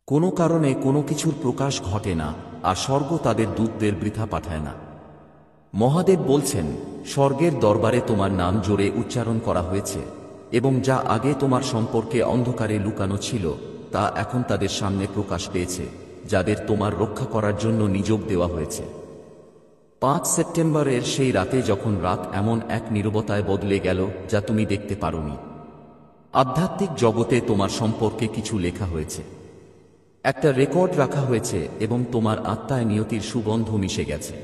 কোনো কারণে কোনো কিছুর প্রকাশ ঘটে না, আর স্বর্গ তাদের দূতদের বৃথা পাঠায় না। মহাদেব বলছেন, স্বর্গের দরবারে তোমার নাম জোরে উচ্চারণ করা হয়েছে, এবং যা আগে তোমার সম্পর্কে অন্ধকারে লুকানো ছিল তা এখন তাদের সামনে প্রকাশ পেয়েছে, যাদের তোমার রক্ষা করার জন্য নিযোগ দেওয়া হয়েছে। 5 সেপ্টেম্বরের সেই রাতে যখন রাত এমন এক নীরবতায় বদলে গেল যা তুমি দেখতে পারোনি, আধ্যাত্মিক জগতে তোমার সম্পর্কে কিছু লেখা হয়েছে, একটা রেকর্ড রাখা হয়েছে, এবং তোমার আত্মায় নিয়তির সুগন্ধ মিশে গেছে।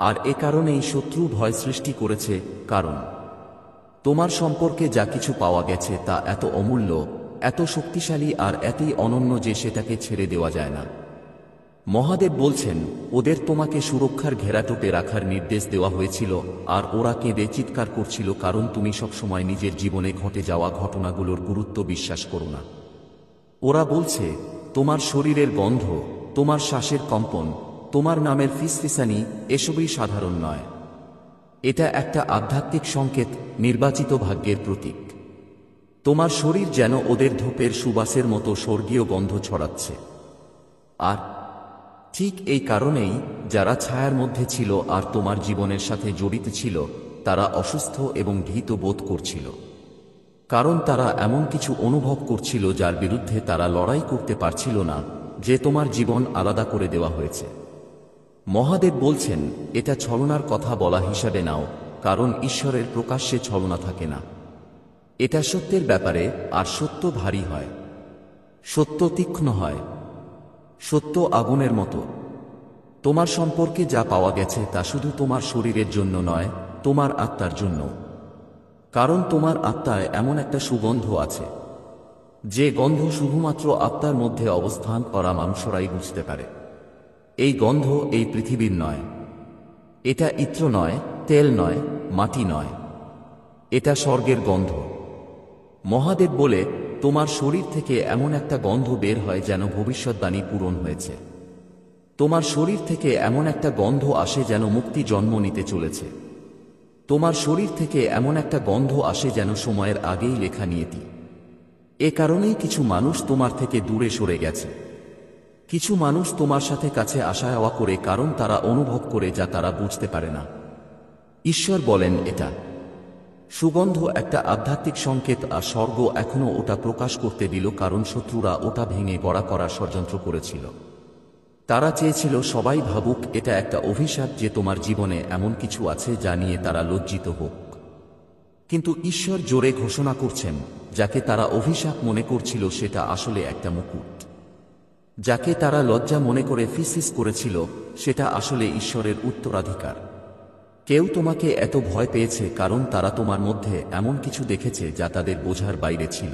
আর এ কারণেই শত্রু ভয় সৃষ্টি করেছে, কারণ তোমার সম্পর্কে যা কিছু পাওয়া গেছে তা এত অমূল্য, এত শক্তিশালী আর এতই অনন্য যে সেটাকে ছেড়ে দেওয়া যায় না। মহাদেব বলছেন, ওদের তোমাকে সুরক্ষার ঘেরাটোপে রাখার নির্দেশ দেওয়া হয়েছিল, আর ওরা কেঁদে চিৎকার করছিল কারণ তুমি সবসময় নিজের জীবনে ঘটে যাওয়া ঘটনাগুলোর গুরুত্ব বিশ্বাস করো না। ওরা বলছে, তোমার শরীরের গন্ধ, তোমার শ্বাসের কম্পন, তোমার নামের ফিসফিসানি এসবই সাধারণ নয়। এটা একটা আধ্যাত্মিক সংকেত, নির্বাচিত ভাগ্যের প্রতীক। তোমার শরীর যেন ওদের ধূপের সুবাসের মতো স্বর্গীয় গন্ধ ছড়াচ্ছে। আর ঠিক এই কারণেই যারা ছায়ার মধ্যে ছিল আর তোমার জীবনের সাথে জড়িত ছিল, তারা অসুস্থ এবং ভীত বোধ করছিল, কারণ তারা এমন কিছু অনুভব করছিল যার বিরুদ্ধে তারা লড়াই করতে পারছিল না, যে তোমার জীবন আলাদা করে দেওয়া হয়েছে। মহাদেব বলছেন, এটা ছলনার কথা বলা হিসাবে নাও, কারণ ঈশ্বরের প্রকাশ্যে ছলনা থাকে না। এটা সত্যের ব্যাপারে, আর সত্য ভারী হয়, সত্য তীক্ষ্ণ হয়, সত্য আগুনের মতো। তোমার সম্পর্কে যা পাওয়া গেছে তা শুধু তোমার শরীরের জন্য নয়, তোমার আত্মার জন্য। কারণ তোমার আত্মায় এমন একটা সুগন্ধ আছে, যে গন্ধ শুধুমাত্র আত্মার মধ্যে অবস্থান করা মানুষরাই বুঝতে পারে। এই গন্ধ এই পৃথিবীর নয়, এটা ইত্র নয়, তেল নয়, মাটি নয়, এটা স্বর্গের গন্ধ। মহাদেব বলে, তোমার শরীর থেকে এমন একটা গন্ধ বের হয় যেন ভবিষ্যৎবাণী পূরণ হয়েছে। তোমার শরীর থেকে এমন একটা গন্ধ আসে যেন মুক্তি জন্ম নিতে চলেছে। তোমার শরীর থেকে এমন একটা গন্ধ আসে যেন সময়ের আগেই লেখা নিয়তি। এ কারণেই কিছু মানুষ তোমার থেকে দূরে সরে গেছে। কিছু মানুষ তোমার সাথে কাছে আসা যাওয়া করে, কারণ তারা অনুভব করে যা তারা বুঝতে পারে না। ঈশ্বর বলেন, এটা সুগন্ধ একটা আধ্যাত্মিক সংকেত, আর স্বর্গ এখনো ওটা প্রকাশ করতে দিল, কারণ শত্রুরা ওটা ভেঙে গড়া করার ষড়যন্ত্র করেছিল। তারা চেয়েছিল সবাই ভাবুক এটা একটা অভিশাপ, যে তোমার জীবনে এমন কিছু আছে যা নিয়ে তারা লজ্জিত হোক। কিন্তু ঈশ্বর জোরে ঘোষণা করছেন, যাকে তারা অভিশাপ মনে করছিল সেটা আসলে একটা মুকুট। যাকে তারা লজ্জা মনে করে ফিসফিস করেছিল, সেটা আসলে ঈশ্বরের উত্তরাধিকার। কেউ তোমাকে এত ভয় পেয়েছে কারণ তারা তোমার মধ্যে এমন কিছু দেখেছে যা তাদের বোঝার বাইরে ছিল।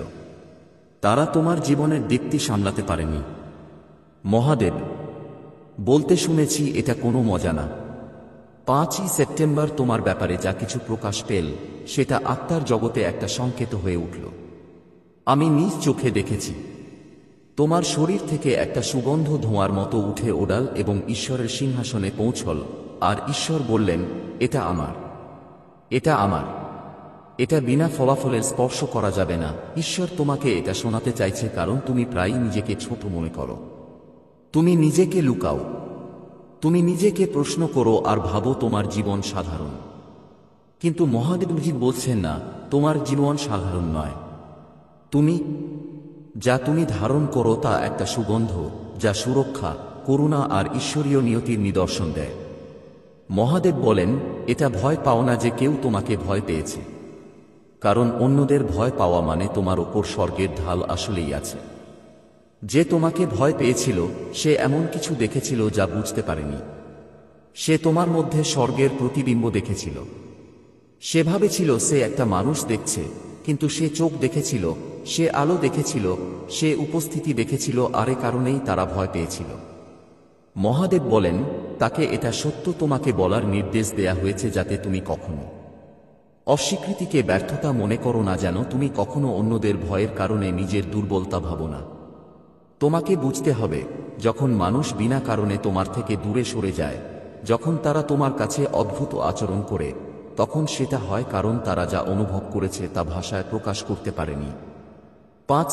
তারা তোমার জীবনের দীপ্তি সামলাতে পারেনি। মহাদেব বলতে শুনেছি, এটা কোনো মজা না। 5ই সেপ্টেম্বর তোমার ব্যাপারে যা কিছু প্রকাশ পেল, সেটা আত্মার জগতে একটা সংকেত হয়ে উঠল। আমি নিজ চোখে দেখেছি। তোমার শরীর থেকে একটা সুগন্ধ ধোঁয়ার মতো উঠে ওড়াল এবং ঈশ্বরের সিংহাসনে পৌঁছল, আর ঈশ্বর বললেন, এটা আমার, এটা আমার, এটা বিনা ফলাফলের স্পর্শ করা যাবে না। ঈশ্বর তোমাকে এটা শোনাতে চাইছে, কারণ তুমি প্রায়ই নিজেকে ছোট মনে করো। তুমি নিজেকে লুকাও, তুমি নিজেকে প্রশ্ন করো আর ভাবো তোমার জীবন সাধারণ। কিন্তু মহাদেবজি বলছেন না, তোমার জীবন সাধারণ নয়। যা তুমি ধারণ করো তা একটা সুগন্ধ, যা সুরক্ষা, করুণা আর ঈশ্বরীয় নিয়তির নিদর্শন দেয়। মহাদেব বলেন, এটা ভয় পাও না যে কেউ তোমাকে ভয় পেয়েছে, কারণ অন্যদের ভয় পাওয়া মানে তোমার ওপর স্বর্গের ঢাল আসলেই আছে। যে তোমাকে ভয় পেয়েছিল, সে এমন কিছু দেখেছিল যা বুঝতে পারেনি। সে তোমার মধ্যে স্বর্গের প্রতিবিম্ব দেখেছিল। সে ভাবেছিল সে একটা মানুষ দেখছে, কিন্তু সে চোখ দেখেছিল, সে আলো দেখেছিল, সে উপস্থিতি দেখেছিল, আর এ কারণেই তারা ভয় পেয়েছিল। মহাদেব বলেন, তাকে এটা সত্য তোমাকে বলার নির্দেশ দেয়া হয়েছে, যাতে তুমি কখনো অস্বীকৃতিকে ব্যর্থতা মনে করো না, যেন তুমি কখনো অন্যদের ভয়ের কারণে নিজের দুর্বলতা ভাবো না। তোমাকে বুঝতে হবে, যখন মানুষ বিনা কারণে তোমার থেকে দূরে সরে যায়, যখন তারা তোমার কাছে অদ্ভুত আচরণ করে, তখন সেটা হয় কারণ তারা যা অনুভব করেছে তা ভাষায় প্রকাশ করতে পারেনি।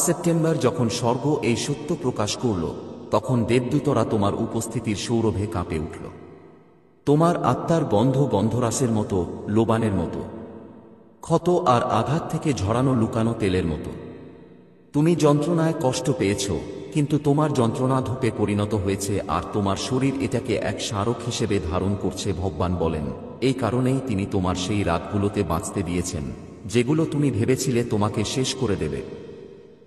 সেপ্টেম্বর যখন স্বর্গ এই সত্য প্রকাশ করল, তখন দেবদূতরা তোমার উপস্থিতির সৌরভে কাঁপে উঠল। তোমার আত্মার গন্ধ গন্ধরাসের মতো, লোবানের মতো, ক্ষত আর আঘাত থেকে ঝরানো লুকানো তেলের মতো। তুমি যন্ত্রণায় কষ্ট পেয়েছ, কিন্তু তোমার যন্ত্রণা ধূপে পরিণত হয়েছে আর তোমার শরীর এটাকে এক স্মারক হিসেবে ধারণ করছে। ভগবান বলেন, এই কারণেই তিনি তোমার সেই রাতগুলোতে বাঁচতে দিয়েছেন যেগুলো তুমি ভেবেছিলে তোমাকে শেষ করে দেবে।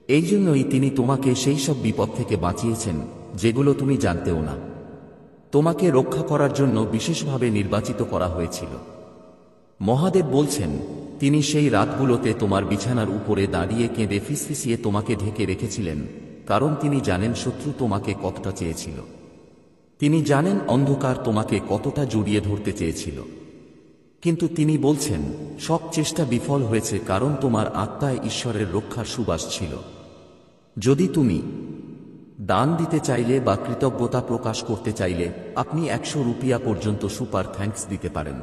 এই জন্যই তিনি তোমাকে সেই সব বিপদ থেকে বাঁচিয়েছেন যেগুলো তুমি জানতেও না। তোমাকে রক্ষা করার জন্য বিশেষভাবে নির্বাচিত করা হয়েছিল। মহাদেব বলছেন, তিনি সেই রাতগুলোতে তোমার বিছানার উপরে দাঁড়িয়ে কেঁদে ফিসফিসিয়ে তোমাকে ঢেকে রেখেছিলেন, কারণ তিনি জানেন শত্রু তোমাকে কতটা চেয়েছিল। তিনি জানেন অন্ধকার তোমাকে কতটা জড়িয়ে ধরতে চেয়েছিল। কিন্তু তিনি বলছেন, সব চেষ্টা বিফল হয়েছে, কারণ তোমার আত্মায় ঈশ্বরের রক্ষার সুবাস ছিল। যদি তুমি দান দিতে চাইলে বা কৃতজ্ঞতা প্রকাশ করতে চাইলে, আপনি 100 রুপিয়া পর্যন্ত সুপার থ্যাঙ্কস দিতে পারেন।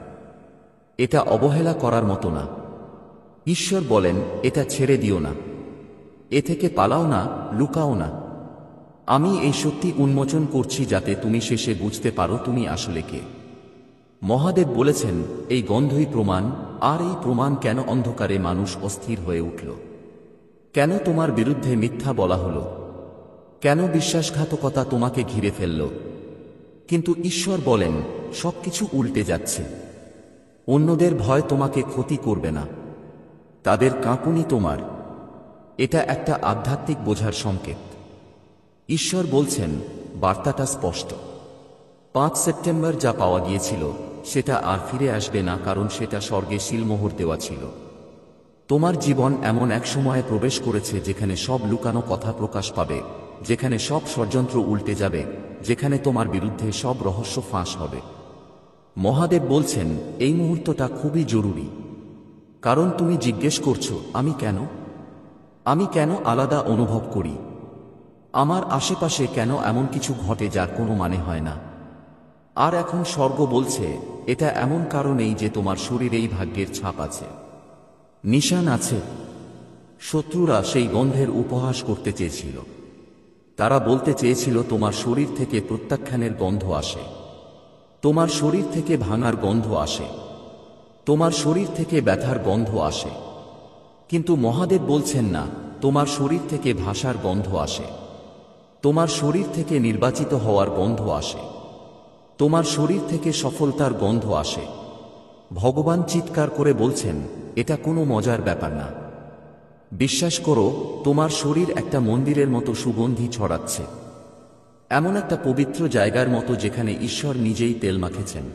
এটা অবহেলা করার মতো না। ঈশ্বর বলেন, এটা ছেড়ে দিও না, এ থেকে পালাও না, লুকাও না। আমি এই সত্যি উন্মোচন করছি যাতে তুমি শেষে বুঝতে পারো তুমি আসলে কে। মহাদেব বলেছেন, এই গন্ধই প্রমাণ। আর এই প্রমাণ কেন অন্ধকারে মানুষ অস্থির হয়ে উঠল, কেন তোমার বিরুদ্ধে মিথ্যা বলা হলো, কেন বিশ্বাসঘাতকতা তোমাকে ঘিরে ফেলল। কিন্তু ঈশ্বর বলেন, সবকিছু উল্টে যাচ্ছে। অন্যদের ভয় তোমাকে ক্ষতি করবে না, তাদের কাঁপুনি তোমার। এটা একটা আধ্যাত্মিক বোঝার সংকেত। ঈশ্বর বলছেন, বার্তাটা স্পষ্ট। 5 সেপ্টেম্বর যা পাওয়া গিয়েছিল সেটা আর ফিরে আসবে না, কারণ সেটা স্বর্গে সিলমোহর দেওয়া ছিল। তোমার জীবন এমন এক সময়ে প্রবেশ করেছে যেখানে সব লুকানো কথা প্রকাশ পাবে, যেখানে সব ষড়যন্ত্র উল্টে যাবে, যেখানে তোমার বিরুদ্ধে সব রহস্য ফাঁস হবে। মহাদেব বলছেন, এই মুহূর্তটা খুবই জরুরি, কারণ তুমি জিজ্ঞেস করছো, আমি কেন আলাদা অনুভব করি, আমার আশেপাশে কেন এমন কিছু ঘটে যার কোনো মানে হয় না। আর এখন স্বর্গ বলছে, এটা এমন কারণেই যে তোমার শরীরেই ভাগ্যের ছাপ আছে, নিশান আছে। শত্রুরা সেই গন্ধের উপহাস করতে চেয়েছিল। তারা বলতে চেয়েছিল তোমার শরীর থেকে প্রত্যাখ্যানের গন্ধ আসে, তোমার শরীর থেকে ভাঙার গন্ধ আসে, তোমার শরীর থেকে ব্যথার গন্ধ আসে। কিন্তু মহাদেব বলছেন না, তোমার শরীর থেকে ভাষার গন্ধ আসে, তোমার শরীর থেকে নির্বাচিত হওয়ার গন্ধ আসে, তোমার শরীর থেকে সফলতার গন্ধ আসে। ভগবান চিৎকার করে বলছেন, এটা কোনো মজার ব্যাপার না। বিশ্বাস করো, তোমার শরীর একটা মন্দিরের মতো সুগন্ধি ছড়াচ্ছে, এমন একটা পবিত্র জায়গার মতো যেখানে ঈশ্বর নিজেই তেল মাখেছেন।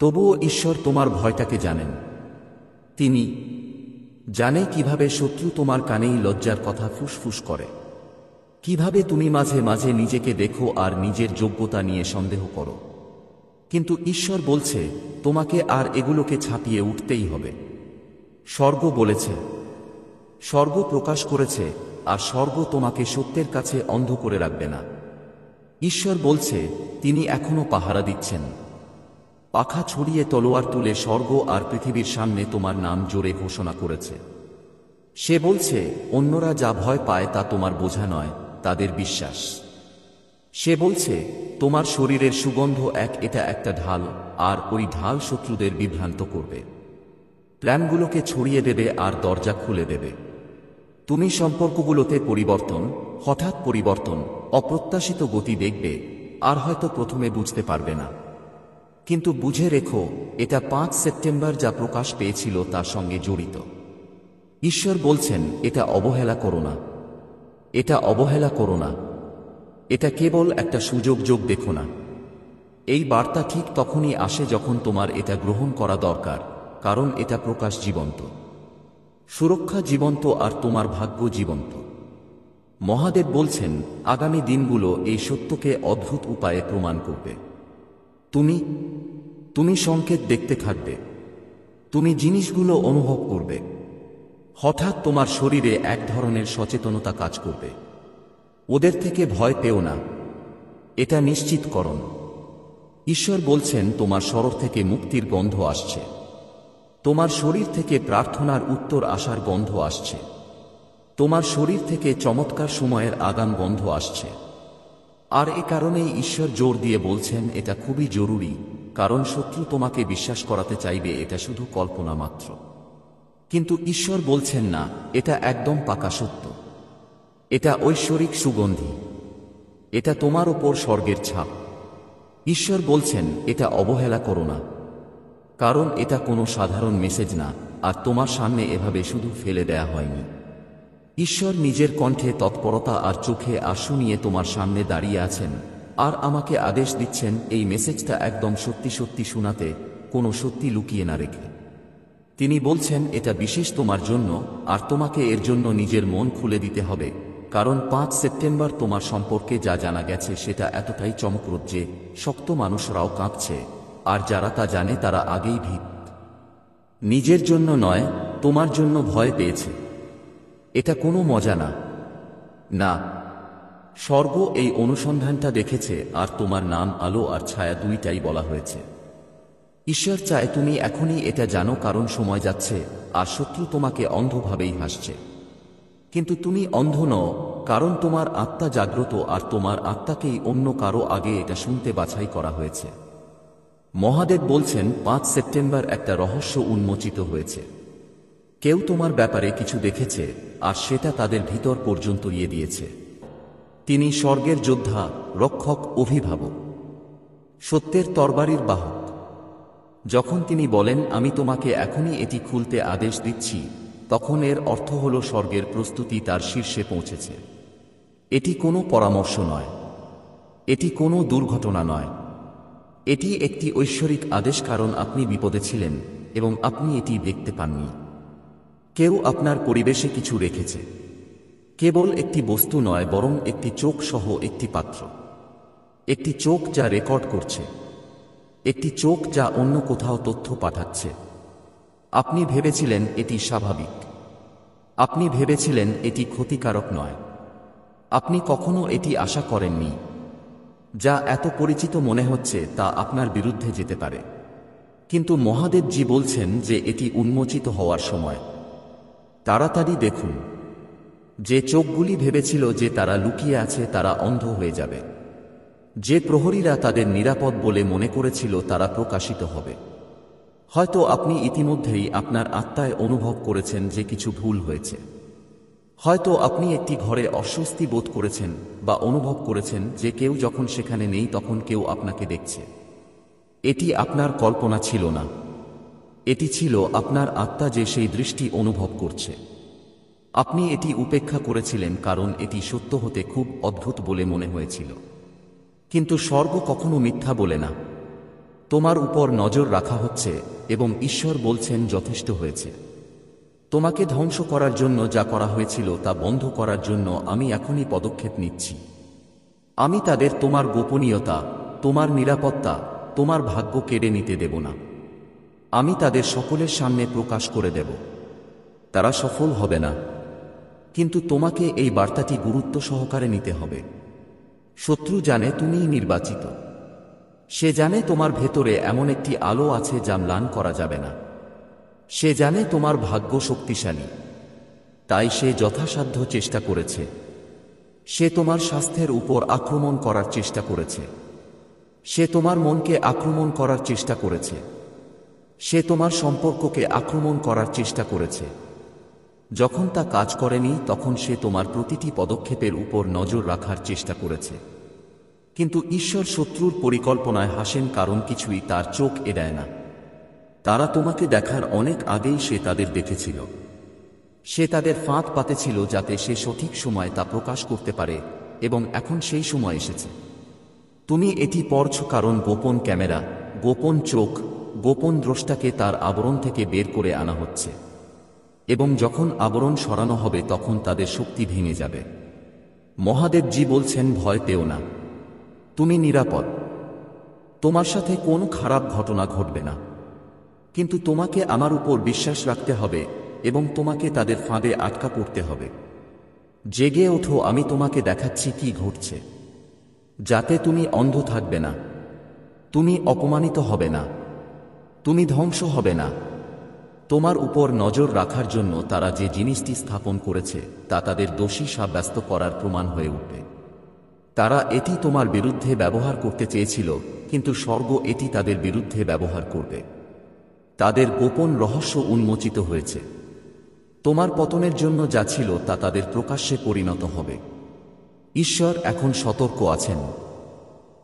তবুও ঈশ্বর তোমার ভয়টাকে জানেন। তিনি জানে কিভাবে শত্রু তোমার কানেই লজ্জার কথা ফুসফুস করে, কিভাবে তুমি মাঝে মাঝে নিজেকে দেখো আর নিজের যোগ্যতা নিয়ে সন্দেহ করো। কিন্তু ঈশ্বর বলছে, তোমাকে আর এগুলোকে ছাপিয়ে উঠতেই হবে। স্বর্গ বলেছে, স্বর্গ প্রকাশ করেছে, আর স্বর্গ তোমাকে সত্যের কাছে অন্ধ করে রাখবে না। ঈশ্বর বলছে, তিনি এখনো পাহারা দিচ্ছেন। পাখা ছড়িয়ে তলোয়ার তুলে স্বর্গ আর পৃথিবীর সামনে তোমার নাম জোরে ঘোষণা করেছে। সে বলছে, অন্যরা যা ভয় পায় তা তোমার বোঝা নয়, তাদের বিশ্বাস। সে বলছে, তোমার শরীরের সুগন্ধ এটা একটা ঢাল, আর ওই ঢাল শত্রুদের বিভ্রান্ত করবে, প্ল্যানগুলোকে ছড়িয়ে দেবে আর দরজা খুলে দেবে। তুমি সম্পর্কগুলোতে পরিবর্তন, হঠাৎ পরিবর্তন, অপ্রত্যাশিত গতি দেখবে, আর হয়তো প্রথমে বুঝতে পারবে না। কিন্তু বুঝে রেখো, এটা 5 সেপ্টেম্বর যা প্রকাশ পেয়েছিল তার সঙ্গে জড়িত। ঈশ্বর বলছেন, এটা অবহেলা করো না, এটা অবহেলা করো না, এটা কেবল একটা সুযোগ দেখো না। এই বার্তা ঠিক তখনই আসে যখন তোমার এটা গ্রহণ করা দরকার, কারণ এটা প্রকাশ জীবন্ত, সুরক্ষা জীবন্ত, আর তোমার ভাগ্য জীবন্ত। মহাদেব বলছেন, আগামী দিনগুলো এই সত্যকে অদ্ভুত উপায়ে প্রমাণ করবে। তুমি সংকেত দেখতে থাকবে, তুমি জিনিসগুলো অনুভব করবে। হঠাৎ তোমার শরীরে এক ধরনের সচেতনতা কাজ করবে। ওদের থেকে ভয় পেও না, এটা নিশ্চিতকরণ। ঈশ্বর বলছেন, তোমার শরীর থেকে মুক্তির গন্ধ আসছে, তোমার শরীর থেকে প্রার্থনার উত্তর আসার গন্ধ আসছে। তোমার শরীর থেকে চমৎকার সময়ের আগাম গন্ধ আসছে। আর এ কারণেই ঈশ্বর জোর দিয়ে বলছেন এটা খুবই জরুরি, কারণ শত্রু তোমাকে বিশ্বাস করাতে চাইবে এটা শুধু কল্পনা মাত্র। কিন্তু ঈশ্বর বলছেন না, এটা একদম পাকা সত্য। এটা ঐশ্বরিক সুগন্ধি। এটা তোমার ওপর স্বর্গের ছাপ। ঈশ্বর বলছেন এটা অবহেলা করো না, কারণ এটা কোনো সাধারণ মেসেজ না, আর তোমার সামনে এভাবে শুধু ফেলে দেয়া হয়নি। ঈশ্বর নিজের কণ্ঠে তৎপরতা আর চোখে আশু নিয়ে তোমার সামনে দাঁড়িয়ে আছেন, আর আমাকে আদেশ দিচ্ছেন এই মেসেজটা একদম সত্যি সত্যি শোনাতে, কোনো সত্যি লুকিয়ে না রেখে। তিনি বলছেন এটা বিশেষ তোমার জন্য, আর তোমাকে এর জন্য নিজের মন খুলে দিতে হবে, কারণ 5 সেপ্টেম্বর তোমার সম্পর্কে যা জানা গেছে সেটা এতটাই চমকপ্রদ যে শক্ত মানুষরাও কাঁপছে, আর যারা তা জানে তারা আগেই ভীত। নিজের জন্য নয়, তোমার জন্য ভয় পেয়েছে। এটা কোনো মজা না। না, স্বর্গ এই অনুসন্ধানটা দেখেছে, আর তোমার নাম আলো আর ছায়া দুইটাই বলা হয়েছে। ঈশ্বর চায় তুমি এখনই এটা জানো, কারণ সময় যাচ্ছে আর শত্রু তোমাকে অন্ধভাবেই হাসছে। কিন্তু তুমি অন্ধ নও, কারণ তোমার আত্মা জাগ্রত, আর তোমার আত্মাকেই অন্য কারো আগে এটা শুনতে বাছাই করা হয়েছে। মহাদেব বলছেন 5 সেপ্টেম্বর একটা রহস্য উন্মোচিত হয়েছে। কেউ তোমার ব্যাপারে কিছু দেখেছে, আর সেটা তাদের ভিতর পর্যন্ত ইয়ে দিয়েছে। তিনি স্বর্গের যোদ্ধা, রক্ষক, অভিভাবক, সত্যের তরবারির বাহক। যখন তিনি বলেন আমি তোমাকে এখনই এটি খুলতে আদেশ দিচ্ছি, তখন এর অর্থ হল স্বর্গের প্রস্তুতি তার শীর্ষে পৌঁছেছে। এটি কোনো পরামর্শ নয়, এটি কোনো দুর্ঘটনা নয়, এটি একটি ঐশ্বরিক আদেশ, কারণ আপনি বিপদে ছিলেন এবং আপনি এটি দেখতে পাননি। কেউ আপনার পরিবেশে কিছু রেখেছে, কেবল একটি বস্তু নয়, বরং একটি চোখ সহ একটি পাত্র। একটি চোখ যা রেকর্ড করছে, একটি চোখ যা অন্য কোথাও তথ্য পাঠাচ্ছে। আপনি ভেবেছিলেন এটি স্বাভাবিক, আপনি ভেবেছিলেন এটি ক্ষতিকারক নয়, আপনি কখনো এটি আশা করেননি। যা এত পরিচিত মনে হচ্ছে তা আপনার বিরুদ্ধে যেতে পারে, কিন্তু মহাদেবজি বলছেন যে এটি উন্মোচিত হওয়ার সময়। তাড়াতাড়ি দেখুন। যে চোখগুলি ভেবেছিল যে তারা লুকিয়ে আছে তারা অন্ধ হয়ে যাবে। যে প্রহরীরা তাদের নিরাপদ বলে মনে করেছিল তারা প্রকাশিত হবে। হয়তো আপনি ইতিমধ্যেই আপনার আত্মায় অনুভব করেছেন যে কিছু ভুল হয়েছে। হয়তো আপনি একটি ঘরে অস্বস্তি বোধ করেছেন, বা অনুভব করেছেন যে কেউ যখন সেখানে নেই তখন কেউ আপনাকে দেখছে। এটি আপনার কল্পনা ছিল না, এটি ছিল আপনার আত্মা যে সেই দৃষ্টি অনুভব করছে। আপনি এটি উপেক্ষা করেছিলেন কারণ এটি সত্য হতে খুব অদ্ভুত বলে মনে হয়েছিল। কিন্তু স্বর্গ কখনো মিথ্যা বলে না। তোমার উপর নজর রাখা হচ্ছে, এবং ঈশ্বর বলছেন যথেষ্ট হয়েছে। তোমাকে ধ্বংস করার জন্য যা করা হয়েছিল তা বন্ধ করার জন্য আমি এখনই পদক্ষেপ নিচ্ছি। আমি তাদের তোমার গোপনীয়তা, তোমার নিরাপত্তা, তোমার ভাগ্য কেড়ে নিতে দেব না। আমি তাদের সকলের সামনে প্রকাশ করে দেব। তারা সফল হবে না, কিন্তু তোমাকে এই বার্তাটি গুরুত্ব সহকারে নিতে হবে। শত্রু জানে তুমিই নির্বাচিত। সে জানে তোমার ভেতরে এমন একটি আলো আছে যা ম্লান করা যাবে না। সে জানে তোমার ভাগ্য শক্তিশালী, তাই সে যথাসাধ্য চেষ্টা করেছে। সে তোমার স্বাস্থ্যের উপর আক্রমণ করার চেষ্টা করেছে। সে তোমার মনকে আক্রমণ করার চেষ্টা করেছে। সে তোমার সম্পর্ককে আক্রমণ করার চেষ্টা করেছে। যখন তা কাজ করেনি তখন সে তোমার প্রতিটি পদক্ষেপের উপর নজর রাখার চেষ্টা করেছে। কিন্তু ঈশ্বর শত্রুর পরিকল্পনায় হাসেন, কারণ কিছুই তার চোখ এড়ায় না। তারা তোমাকে দেখার অনেক আগেই সে তাদের দেখেছিল। সে তাদের ফাঁদ পাতেছিল যাতে সে সঠিক সময় তা প্রকাশ করতে পারে, এবং এখন সেই সময় এসেছে। তুমি এটি পড়ছ কারণ গোপন ক্যামেরা, গোপন চোখ, গোপন দ্রষ্টাকে তার আবরণ থেকে বের করে আনা হচ্ছে। এবং যখন আবরণ সরানো হবে তখন তাদের শক্তি ভেঙে যাবে। মহাদেবজি বলছেন ভয় পেও না, তুমি নিরাপদ। তোমার সাথে কোনো খারাপ ঘটনা ঘটবে না, কিন্তু তোমাকে আমার উপর বিশ্বাস রাখতে হবে এবং তোমাকে তাদের ফাঁদে আটকা পড়তে হবে। জেগে ওঠো, আমি তোমাকে দেখাচ্ছি কি ঘটছে, যাতে তুমি অন্ধ থাকবে না, তুমি অপমানিত হবে না, তুমি ধ্বংস হবে না, তোমার উপর নজর রাখার জন্য তারা যে জিনিসটি স্থাপন করেছে তা তাদের দোষী সাব্যস্ত করার প্রমাণ হয়ে উঠবে। তারা এটি তোমার বিরুদ্ধে ব্যবহার করতে চেয়েছিল, কিন্তু স্বর্গ এটি তাদের বিরুদ্ধে ব্যবহার করবে। তাদের গোপন রহস্য উন্মোচিত হয়েছে। তোমার পতনের জন্য যা ছিল তা তাদের প্রকাশ্যে পরিণত হবে। ঈশ্বর এখন সতর্ক আছেন।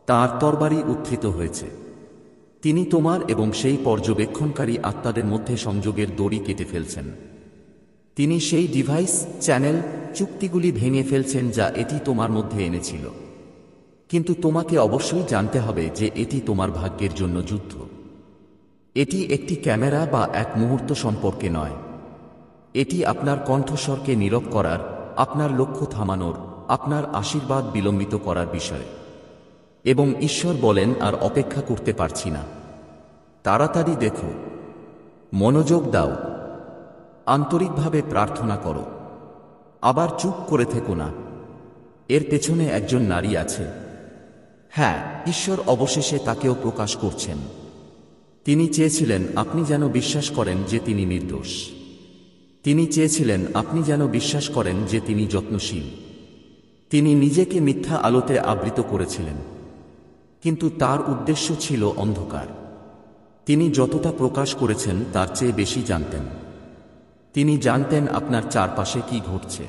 তাঁর তরবারি উত্থিত হয়েছে। তিনি তোমার এবং সেই পর্যবেক্ষণকারী আত্মাদের মধ্যে সংযোগের দড়ি কেটে ফেলছেন। তিনি সেই ডিভাইস, চ্যানেল, চুক্তিগুলি ভেঙে ফেলছেন যা এটি তোমার মধ্যে এনেছিল। কিন্তু তোমাকে অবশ্যই জানতে হবে যে এটি তোমার ভাগ্যের জন্য যুদ্ধ। এটি একটি ক্যামেরা বা এক মুহূর্ত সম্পর্কে নয়। এটি আপনার কণ্ঠস্বরকে নীরব করার, আপনার লক্ষ্য থামানোর, আপনার আশীর্বাদ বিলম্বিত করার বিষয়। এবং ঈশ্বর বলেন, আর অপেক্ষা করতে পারছি না। তাড়াতাড়ি দেখো, মনোযোগ দাও, আন্তরিকভাবে প্রার্থনা করো। আবার চুপ করে থেকো না। এর পেছনে একজন নারী আছে। হ্যাঁ, ঈশ্বর অবশেষে তাকেও প্রকাশ করছেন। তিনি চেয়েছিলেন আপনি যেন বিশ্বাস করেন যে তিনি নির্দোষ। তিনি চেয়েছিলেন আপনি যেন বিশ্বাস করেন যে তিনি যত্নশীল। তিনি নিজেকে মিথ্যা আলোতে আবৃত করেছিলেন, কিন্তু তার উদ্দেশ্য ছিল অন্ধকার। তিনি যতটা প্রকাশ করেছেন তার চেয়ে বেশি জানতেন। তিনি জানতেন আপনার চারপাশে কি ঘটছে।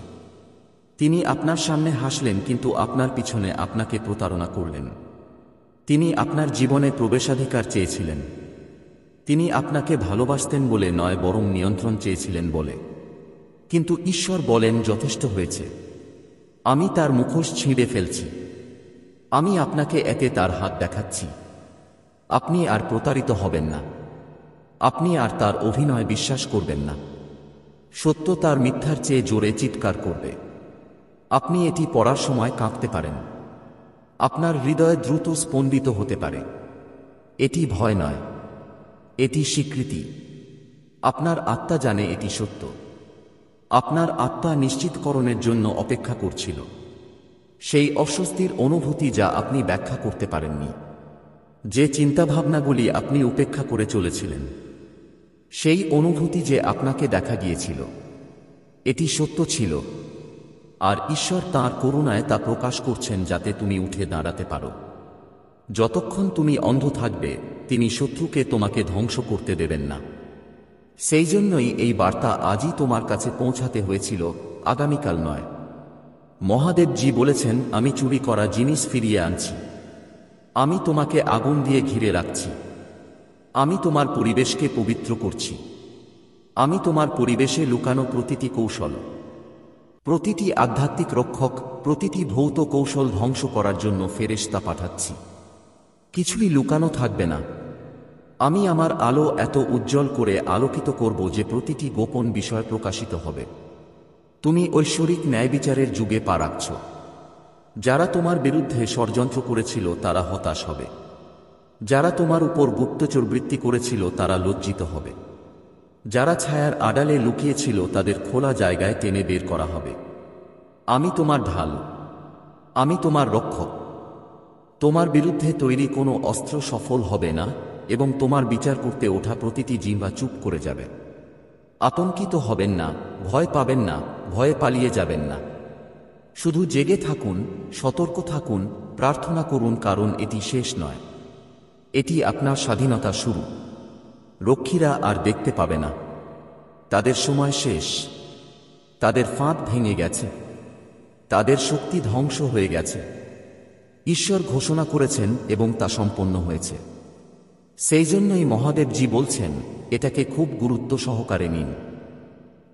তিনি আপনার সামনে হাসলেন, কিন্তু আপনার পিছনে আপনাকে প্রতারণা করলেন। তিনি আপনার জীবনে প্রবেশাধিকার চেয়েছিলেন। তিনি আপনাকে ভালোবাসতেন বলে নয়, বরং নিয়ন্ত্রণ চেয়েছিলেন বলে। কিন্তু ঈশ্বর বলেন, যথেষ্ট হয়েছে। আমি তার মুখোশ ছিঁড়ে ফেলছি। আমি আপনাকে এতে তার হাত দেখাচ্ছি। আপনি আর প্রতারিত হবেন না। আপনি আর তার অভিনয় বিশ্বাস করবেন না। সত্য তার মিথ্যার চেয়ে জোরে চিৎকার করবে। আপনি এটি পড়ার সময় কাঁপতে পারেন। আপনার হৃদয় দ্রুত স্পন্দিত হতে পারে। এটি ভয় নয়, এটি স্বীকৃতি। আপনার আত্মা জানে এটি সত্য। আপনার আত্মা নিশ্চিতকরণের জন্য অপেক্ষা করছিল। সেই অস্বস্তির অনুভূতি যা আপনি ব্যাখ্যা করতে পারেননি, যে চিন্তাভাবনাগুলি আপনি উপেক্ষা করে চলেছিলেন, সেই অনুভূতি যে আপনাকে দেখা গিয়েছিল, এটি সত্য ছিল। আর ঈশ্বর তাঁর করুণায় তা প্রকাশ করছেন যাতে তুমি উঠে দাঁড়াতে পারো। যতক্ষণ তুমি অন্ধ থাকবে, তিনি শত্রুকে তোমাকে ধ্বংস করতে দেবেন না। সেই জন্যই এই বার্তা আজই তোমার কাছে পৌঁছাতে হয়েছিল, আগামীকাল নয়। মহাদেবজি বলেছেন, আমি চুরি করা জিনিস ফিরিয়ে আনছি। আমি তোমাকে আগুন দিয়ে ঘিরে রাখছি। আমি তোমার পরিবেশকে পবিত্র করছি। আমি তোমার পরিবেশে লুকানো প্রতিটি কৌশল, প্রতিটি আধ্যাত্মিক রক্ষক, প্রতিটি ভৌত কৌশল ধ্বংস করার জন্য ফেরেশতা পাঠাচ্ছি। কিছুই লুকানো থাকবে না। আমি আমার আলো এত উজ্জ্বল করে আলোকিত করব যে প্রতিটি গোপন বিষয় প্রকাশিত হবে। তুমি ঐশ্বরিক ন্যায়বিচারের যুগে পা রাখছ। যারা তোমার বিরুদ্ধে ষড়যন্ত্র করেছিল তারা হতাশ হবে। যারা তোমার উপর গুপ্তচরবৃত্তি করেছিল তারা লজ্জিত হবে। যারা ছায়ার আড়ালে লুকিয়েছিল তাদের খোলা জায়গায় টেনে বের করা হবে। আমি তোমার ঢাল, আমি তোমার রক্ষক। তোমার বিরুদ্ধে তৈরি কোনো অস্ত্র সফল হবে না, এবং তোমার বিচার করতে ওঠা প্রতিটি জিহ্বা চুপ করে যাবে। আতঙ্কিত হবেন না, ভয় পাবেন না, ভয়ে পালিয়ে যাবেন না। শুধু জেগে থাকুন, সতর্ক থাকুন, প্রার্থনা করুন, কারণ এটি শেষ নয়। এটি আপনার স্বাধীনতা শুরু। রক্ষীরা আর দেখতে পাবে না। তাদের সময় শেষ। তাদের ফাঁদ ভেঙে গেছে। তাদের শক্তি ধ্বংস হয়ে গেছে। ঈশ্বর ঘোষণা করেছেন এবং তা সম্পন্ন হয়েছে। সেই জন্যই মহাদেবজি বলছেন, এটাকে খুব গুরুত্ব সহকারে নিন।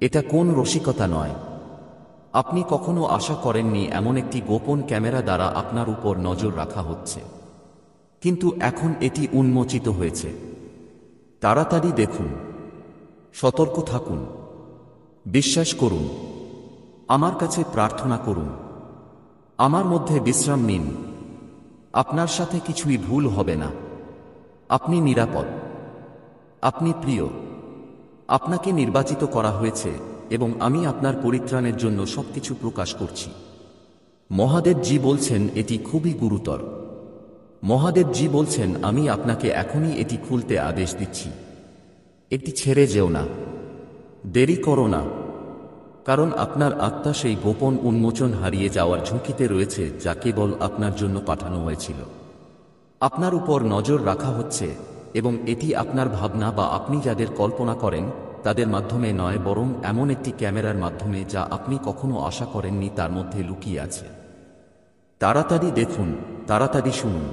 এটা কোন রসিকতা নয়। আপনি কখনো আশা করেননি এমন একটি গোপন ক্যামেরা দ্বারা আপনার উপর নজর রাখা হচ্ছে, কিন্তু এখন এটি উন্মোচিত হয়েছে। তাড়াতাড়ি দেখুন, সতর্ক থাকুন, বিশ্বাস করুন, আমার কাছে প্রার্থনা করুন, আমার মধ্যে বিশ্রাম নিন। আপনার সাথে কিছুই ভুল হবে না। আপনি নিরাপদ, আপনি প্রিয়, আপনাকে নির্বাচিত করা হয়েছে, এবং আমি আপনার পরিত্রাণের জন্য সবকিছু প্রকাশ করছি। মহাদেবজি বলছেন এটি খুবই গুরুতর। মহাদেবজি বলছেন আমি আপনাকে এখনই এটি খুলতে আদেশ দিচ্ছি। এটি ছেড়ে যেও না। দেরি করো না, কারণ আপনার আত্মা সেই গোপন উন্মোচন হারিয়ে যাওয়ার ঝুঁকিতে রয়েছে যা কেবল আপনার জন্য পাঠানো হয়েছিল। আপনার উপর নজর রাখা হচ্ছে, এবং এটি আপনার ভাবনা বা আপনি যাদের কল্পনা করেন তাদের মাধ্যমে নয়, বরং এমন একটি ক্যামেরার মাধ্যমে যা আপনি কখনো আশা করেননি তার মধ্যে লুকিয়ে আছে। তাড়াতাড়ি দেখুন, তাড়াতাড়ি শুনুন।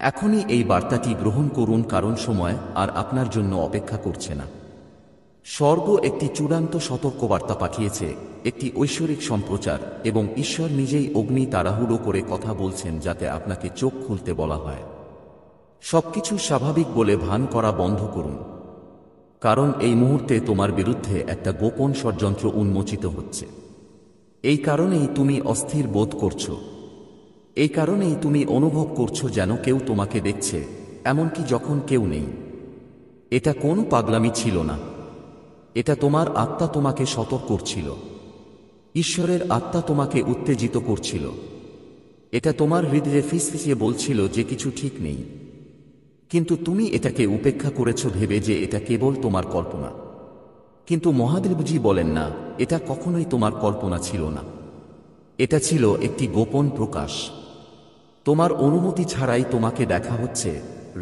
এখনই এই বার্তাটি গ্রহণ করুন, কারণ সময় আর আপনার জন্য অপেক্ষা করছে না। স্বর্গ একটি চূড়ান্ত সতর্কবার্তা পাঠিয়েছে, একটি ঐশ্বরিক সম্প্রচার, এবং ঈশ্বর নিজেই অগ্নি তাড়াহুড়ো করে কথা বলছেন যাতে আপনাকে চোখ খুলতে বলা হয়। সবকিছু স্বাভাবিক বলে ভান করা বন্ধ করুন, কারণ এই মুহূর্তে তোমার বিরুদ্ধে একটা গোপন ষড়যন্ত্র উন্মোচিত হচ্ছে। এই কারণেই তুমি অস্থির বোধ করছো। এই কারণেই তুমি অনুভব করছো যেন কেউ তোমাকে দেখছে, এমনকি যখন কেউ নেই। এটা কোনো পাগলামি ছিল না, এটা তোমার আত্মা তোমাকে সতর্ক করছিল। ঈশ্বরের আত্মা তোমাকে উত্তেজিত করছিল। এটা তোমার হৃদয়ে ফিসফিসিয়ে বলছিল যে কিছু ঠিক নেই, কিন্তু তুমি এটাকে উপেক্ষা করেছ ভেবে যে এটা কেবল তোমার কল্পনা। কিন্তু মহাদেবজি বলেন না, এটা কখনোই তোমার কল্পনা ছিল না। এটা ছিল একটি গোপন প্রকাশ। তোমার অনুমতি ছাড়াই তোমাকে দেখা হচ্ছে,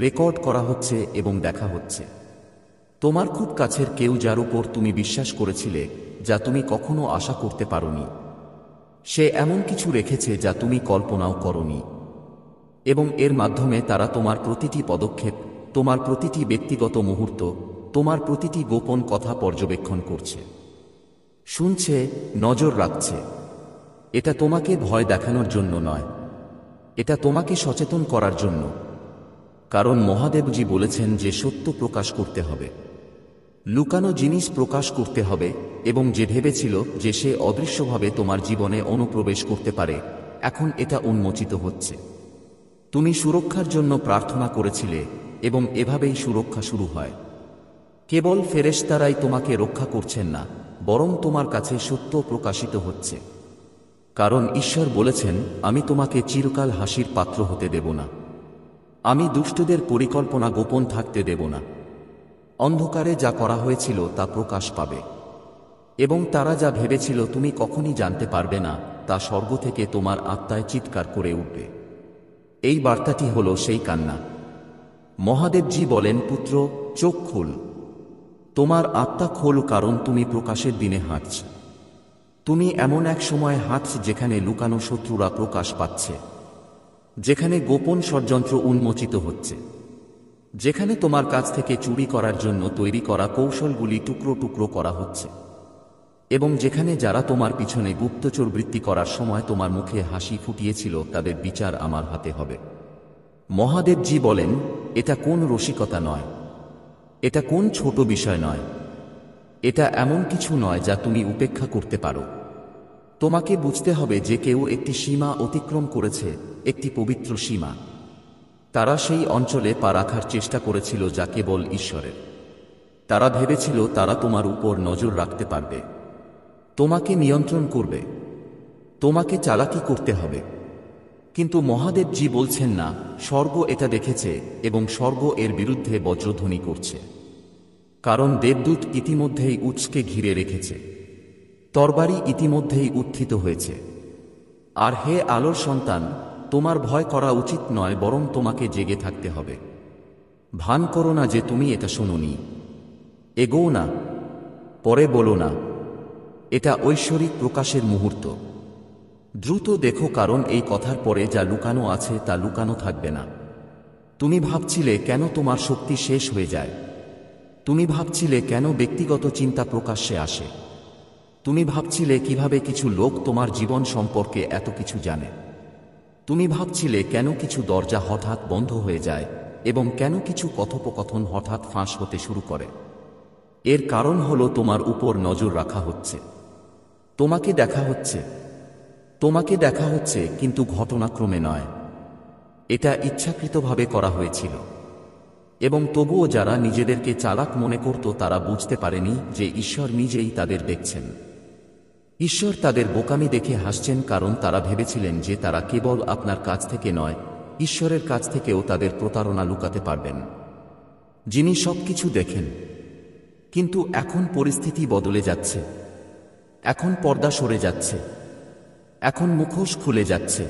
রেকর্ড করা হচ্ছে এবং দেখা হচ্ছে। তোমার খুব কাছের কেউ, যার উপর তুমি বিশ্বাস করেছিলে, যা তুমি কখনো আশা করতে পারোনি, সে এমন কিছু রেখেছে যা তুমি কল্পনাও করনি। এবং এর মাধ্যমে তারা তোমার প্রতিটি পদক্ষেপ, তোমার প্রতিটি ব্যক্তিগত মুহূর্ত, তোমার প্রতিটি গোপন কথা পর্যবেক্ষণ করছে, শুনছে, নজর রাখছে। এটা তোমাকে ভয় দেখানোর জন্য নয়, এটা তোমাকে সচেতন করার জন্য। কারণ মহাদেবজি বলেছেন যে সত্য প্রকাশ করতে হবে, লুকানো জিনিস প্রকাশ করতে হবে, এবং যে ভেবেছিল যে সে অদৃশ্যভাবে তোমার জীবনে অনুপ্রবেশ করতে পারে, এখন এটা উন্মোচিত হচ্ছে। তুমি সুরক্ষার জন্য প্রার্থনা করেছিলে, এবং এভাবেই সুরক্ষা শুরু হয়। কেবল ফেরেশতারাই তোমাকে রক্ষা করছেন না, বরং তোমার কাছে সত্য প্রকাশিত হচ্ছে। কারণ ঈশ্বর বলেছেন, আমি তোমাকে চিরকাল হাসির পাত্র হতে দেব না। আমি দুষ্টদের পরিকল্পনা গোপন থাকতে দেব না। অন্ধকারে যা করা হয়েছিল তা প্রকাশ পাবে, এবং তারা যা ভেবেছিল তুমি কখনই জানতে পারবে না, তা স্বর্গ থেকে তোমার আত্মায় চিৎকার করে উঠবে। এই বার্তাটি হল সেই কান্না। মহাদেবজি বলেন, পুত্র, চোখ খোল, তোমার আত্মা খোল, কারণ তুমি প্রকাশের দিনে হাঁটছ। তুমি এমন এক সময় হাঁটছ যেখানে লুকানো শত্রুরা প্রকাশ পাচ্ছে, যেখানে গোপন ষড়যন্ত্র উন্মোচিত হচ্ছে, যেখানে তোমার কাছ থেকে চুরি করার জন্য তৈরি করা কৌশলগুলি টুকরো টুকরো করা হচ্ছে, এবং যেখানে যারা তোমার পিছনে গুপ্তচর বৃত্তি করার সময় তোমার মুখে হাসি ফুটিয়েছিল তাদের বিচার আমার হাতে হবে। মহাদেবজি বলেন, এটা কোন রসিকতা নয়, এটা কোন ছোট বিষয় নয়, এটা এমন কিছু নয় যা তুমি উপেক্ষা করতে পারো। তোমাকে বুঝতে হবে যে কেউ একটি সীমা অতিক্রম করেছে, একটি পবিত্র সীমা। তারা সেই অঞ্চলে পা রাখার চেষ্টা করেছিল যা কেবল ঈশ্বরের। তারা ভেবেছিল তারা তোমার উপর নজর রাখতে পারবে, তোমাকে নিয়ন্ত্রণ করবে, তোমাকে চালাকি করতে হবে। কিন্তু মহাদেবজি বলছেন না, স্বর্গ এটা দেখেছে, এবং স্বর্গ এর বিরুদ্ধে বজ্রধ্বনি করছে। কারণ দেবদূত ইতিমধ্যেই উৎসকে ঘিরে রেখেছে, তরবারি ইতিমধ্যেই উত্থিত হয়েছে। আর হে আলোর সন্তান, তোমার ভয় করা উচিত নয়, বরং তোমাকে জেগে থাকতে হবে। ভান করো না যে তুমি এটা শোনোনি। এগোও না, পরে বলো না, এটা ঐশ্বরিক প্রকাশের মুহূর্ত। দ্রুত দেখো, কারণ এই কথার পরে যা লুকানো আছে তা লুকানো থাকবে না। তুমি ভাবছিলে কেন তোমার শক্তি শেষ হয়ে যায়। তুমি ভাবছিলে কেন ব্যক্তিগত চিন্তা প্রকাশ্যে আসে। তুমি ভাবছিলে কিভাবে কিছু লোক তোমার জীবন সম্পর্কে এত কিছু জানে। তুমি ভাবছিলে কেন কিছু দরজা হঠাৎ বন্ধ হয়ে যায়, এবং কেন কিছু কথোপকথন হঠাৎ ফাঁস হতে শুরু করে। এর কারণ হলো তোমার উপর নজর রাখা হচ্ছে, তোমাকে দেখা হচ্ছে, তোমাকে দেখা হচ্ছে, কিন্তু ঘটনাক্রমে নয়। এটা ইচ্ছাকৃতভাবে করা হয়েছিল। এবং তবুও যারা নিজেদেরকে চালাক মনে করত তারা বুঝতে পারেনি যে ঈশ্বর নিজেই তাদের দেখছেন। ঈশ্বর তাদের বোকামি দেখে হাসছেন, কারণ তারা ভেবেছিলেন যে তারা কেবল আপনার কাছ থেকে নয়, ঈশ্বরের কাছ থেকেও তাদের প্রতারণা লুকাতে পারবেন, যিনি সবকিছু দেখেন। কিন্তু এখন পরিস্থিতি বদলে যাচ্ছে। এখন পর্দা সরে যাচ্ছে। এখন মুখোশ খুলে যাচ্ছে।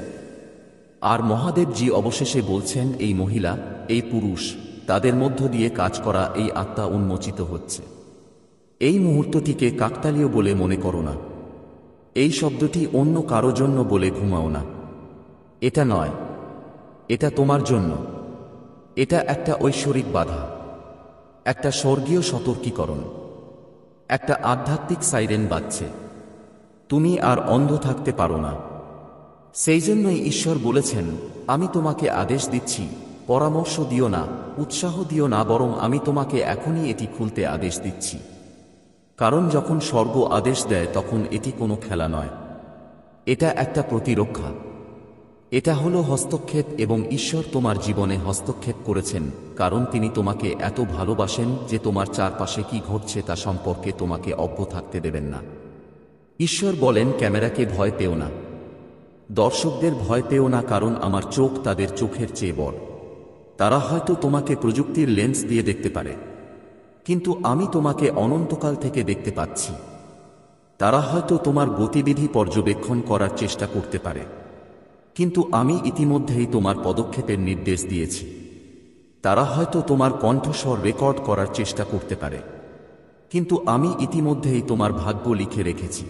আর মহাদেবজি অবশেষে বলছেন, এই মহিলা, এই পুরুষ, তাদের মধ্য দিয়ে কাজ করা এই আত্মা উন্মোচিত হচ্ছে। এই মুহূর্তটিকে কাকতালীয় বলে মনে করো না। এই শব্দটি অন্য কারো জন্য বলে ঘুমাও না। এটা নয়, এটা তোমার জন্য। এটা একটা ঐশ্বরিক বাধা, একটা স্বর্গীয় সতর্কীকরণ, একটা আধ্যাত্মিক সাইরেন বাজছে। তুমি আর অন্ধ থাকতে পারো না। সেই জন্যই ঈশ্বর বলেছেন, আমি তোমাকে আদেশ দিচ্ছি, পরামর্শ দিও না, উৎসাহ দিও না, বরং আমি তোমাকে এখনই এটি খুলতে আদেশ দিচ্ছি। কারণ যখন স্বর্গ আদেশ দেয় তখন এটি কোনো খেলা নয়, এটা একটা প্রতিরক্ষা। এটা হলো হস্তক্ষেপ, এবং ঈশ্বর তোমার জীবনে হস্তক্ষেপ করেছেন, কারণ তিনি তোমাকে এত ভালোবাসেন যে তোমার চারপাশে কি ঘটছে তা সম্পর্কে তোমাকে অজ্ঞ থাকতে দেবেন না। ঈশ্বর বলেন, ক্যামেরাকে ভয় পেও না, দর্শকদের ভয় পেও না, কারণ আমার চোখ তাদের চোখের চেয়ে বড়। তারা হয়তো তোমাকে প্রযুক্তির লেন্স দিয়ে দেখতে পারে, কিন্তু আমি তোমাকে অনন্তকাল থেকে দেখতে পাচ্ছি। তারা হয়তো তোমার গতিবিধি পর্যবেক্ষণ করার চেষ্টা করতে পারে, কিন্তু আমি ইতিমধ্যেই তোমার পদক্ষেপের নির্দেশ দিয়েছি। তারা হয়তো তোমার কণ্ঠস্বর রেকর্ড করার চেষ্টা করতে পারে, কিন্তু আমি ইতিমধ্যেই তোমার ভাগ্য লিখে রেখেছি।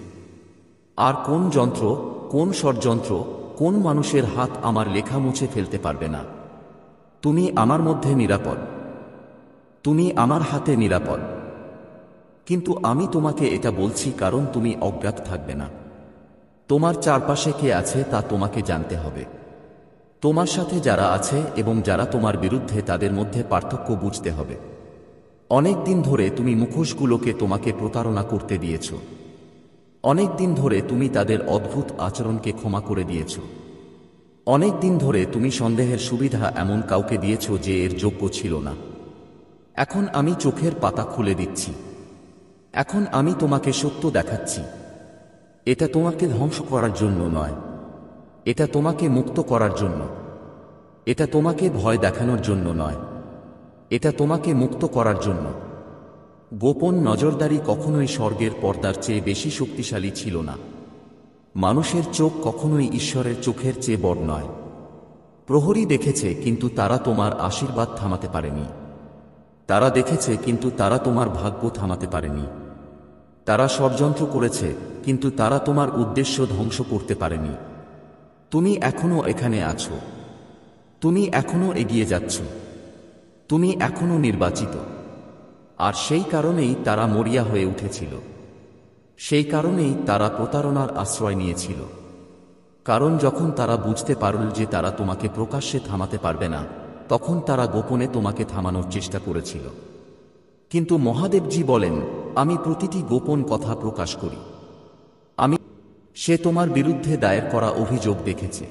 আর কোন যন্ত্র, কোন ষড়যন্ত্র, কোন মানুষের হাত আমার লেখা মুছে ফেলতে পারবে না। তুমি আমার মধ্যে নিরাপদ, তুমি আমার হাতে নিরাপদ। কিন্তু আমি তোমাকে এটা বলছি কারণ তুমি অজ্ঞাত থাকবে না। তোমার চারপাশে কে আছে তা তোমাকে জানতে হবে। তোমার সাথে যারা আছে এবং যারা তোমার বিরুদ্ধে, তাদের মধ্যে পার্থক্য বুঝতে হবে। অনেক দিন ধরে তুমি মুখোশগুলোকে তোমাকে প্রতারণা করতে দিয়েছ। অনেক দিন ধরে তুমি তাদের অদ্ভুত আচরণকে ক্ষমা করে দিয়েছ। অনেক দিন ধরে তুমি সন্দেহের সুবিধা এমন কাউকে দিয়েছ যে এর যোগ্য ছিল না। এখন আমি চোখের পাতা খুলে দিচ্ছি। এখন আমি তোমাকে সত্য দেখাচ্ছি। এটা তোমাকে ধ্বংস করার জন্য নয়, এটা তোমাকে মুক্ত করার জন্য। এটা তোমাকে ভয় দেখানোর জন্য নয়, এটা তোমাকে মুক্ত করার জন্য। গোপন নজরদারি কখনোই স্বর্গের পর্দার চেয়ে বেশি শক্তিশালী ছিল না। মানুষের চোখ কখনোই ঈশ্বরের চোখের চেয়ে বড় নয়। প্রহরী দেখেছে, কিন্তু তারা তোমার আশীর্বাদ থামাতে পারেনি। তারা দেখেছে, কিন্তু তারা তোমার ভাগ্য থামাতে পারেনি। তারা ষড়যন্ত্র করেছে, কিন্তু তারা তোমার উদ্দেশ্য ধ্বংস করতে পারেনি। তুমি এখনো এখানে আছো, তুমি এখনো এগিয়ে যাচ্ছ, তুমি এখনো নির্বাচিত। আর সেই কারণেই তারা মরিয়া হয়ে উঠেছিল। সেই কারণেই তারা প্রতারণার আশ্রয় নিয়েছিল। কারণ যখন তারা বুঝতে পারল যে তারা তোমাকে প্রকাশ্যে থামাতে পারবে না, তখন তারা গোপনে তোমাকে থামানোর চেষ্টা করেছিল। কিন্তু মহাদেবজি বলেন, আমি প্রতিটি গোপন কথা প্রকাশ করি। সে তোমার বিরুদ্ধে দায়ের করা অভিযোগ দেখেছে।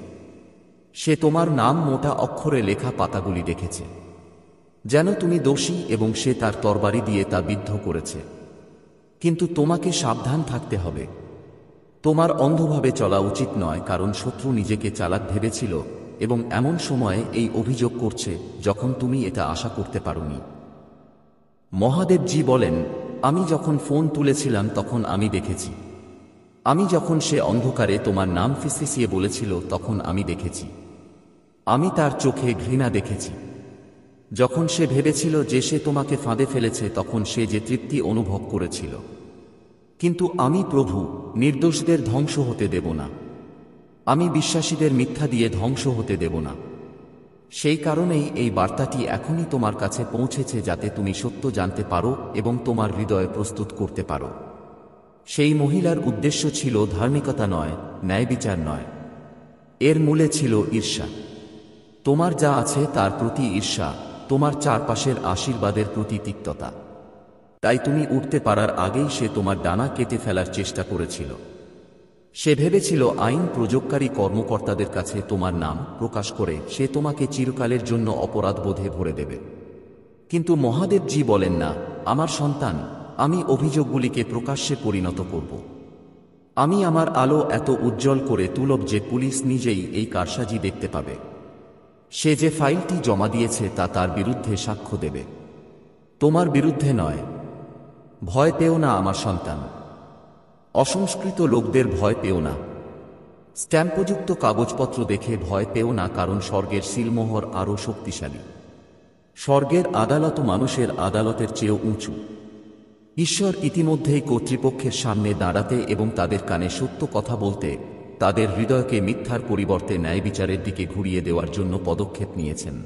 সে তোমার নাম মোটা অক্ষরে লেখা পাতাগুলি দেখেছে, যেন তুমি দোষী, এবং সে তার তরবারি দিয়ে তা বিদ্ধ করেছে। কিন্তু তোমাকে সাবধান থাকতে হবে। তোমার অন্ধভাবে চলা উচিত নয়, কারণ শত্রু নিজেকে চালাক ভেবেছিল এবং এমন সময়ে এই অভিযোগ করছে যখন তুমি এটা আশা করতে পারোনি। মহাদেবজি বলেন, আমি যখন ফোন তুলেছিলাম তখন আমি দেখেছি। আমি যখন সে অন্ধকারে তোমার নাম ফিসফিসিয়ে বলেছিল তখন আমি দেখেছি। আমি তার চোখে ঘৃণা দেখেছি। যখন সে ভেবেছিল যে সে তোমাকে ফাঁদে ফেলেছে, তখন সে যে তৃপ্তি অনুভব করেছিল। কিন্তু আমি প্রভু, নির্দোষদের ধ্বংস হতে দেব না। আমি বিশ্বাসীদের মিথ্যা দিয়ে ধ্বংস হতে দেব না। সেই কারণেই এই বার্তাটি এখনই তোমার কাছে পৌঁছেছে, যাতে তুমি সত্য জানতে পারো এবং তোমার হৃদয় প্রস্তুত করতে পারো। সেই মহিলার উদ্দেশ্য ছিল ধার্মিকতা নয়, ন্যায়বিচার নয়। এর মূলে ছিল ঈর্ষা। তোমার যা আছে তার প্রতি ঈর্ষা, তোমার চারপাশের আশীর্বাদের প্রতি তিক্ততা। তাই তুমি উঠতে পারার আগেই সে তোমার ডানা কেটে ফেলার চেষ্টা করেছিল। সে ভেবেছিল আইন প্রয়োগকারী কর্মকর্তাদের কাছে তোমার নাম প্রকাশ করে সে তোমাকে চিরকালের জন্য অপরাধবোধে ভরে দেবে। কিন্তু মহাদেবজি বলেন, না, আমার সন্তান, আমি অভিযোগগুলিকে প্রকাশ্যে পরিণত করব। আমি আমার আলো এত উজ্জ্বল করে তুলব যে পুলিশ নিজেই এই কারসাজি দেখতে পাবে। সে যে ফাইলটি জমা দিয়েছে তা তার বিরুদ্ধে সাক্ষ্য দেবে, তোমার বিরুদ্ধে নয়। ভয় পেও না আমার সন্তান। অসংস্কৃত লোকদের ভয় পেও না। স্ট্যাম্পযুক্ত কাগজপত্র দেখে ভয় পেও না, কারণ স্বর্গের সিলমোহর আরও শক্তিশালী। স্বর্গের আদালত মানুষের আদালতের চেয়েও উঁচু। ঈশ্বর ইতিমধ্যেই কর্তৃপক্ষের সামনে দাঁড়াতে এবং তাদের কানে সত্য কথা বলতে, তাদের হৃদয়কে মিথ্যার পরিবর্তে ন্যায় বিচারের দিকে ঘুরিয়ে দেওয়ার জন্য পদক্ষেপ নিয়েছেন।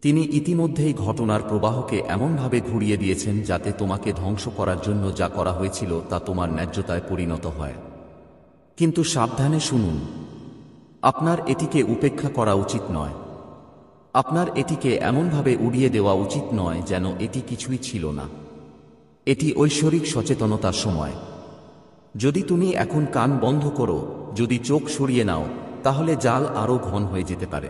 তিনি ইতিমধ্যেই ঘটনার প্রবাহকে এমনভাবে ঘুরিয়ে দিয়েছেন যাতে তোমাকে ধ্বংস করার জন্য যা করা হয়েছিল তা তোমার ন্যায্যতায় পরিণত হয়। কিন্তু সাবধানে শুনুন, আপনার এটিকে উপেক্ষা করা উচিত নয়। আপনার এটিকে এমনভাবে উড়িয়ে দেওয়া উচিত নয় যেন এটি কিছুই ছিল না। এটি ঐশ্বরিক সচেতনতার সময়। যদি তুমি এখন কান বন্ধ করো, যদি চোখ সরিয়ে নাও, তাহলে জাল আরও ঘন হয়ে যেতে পারে।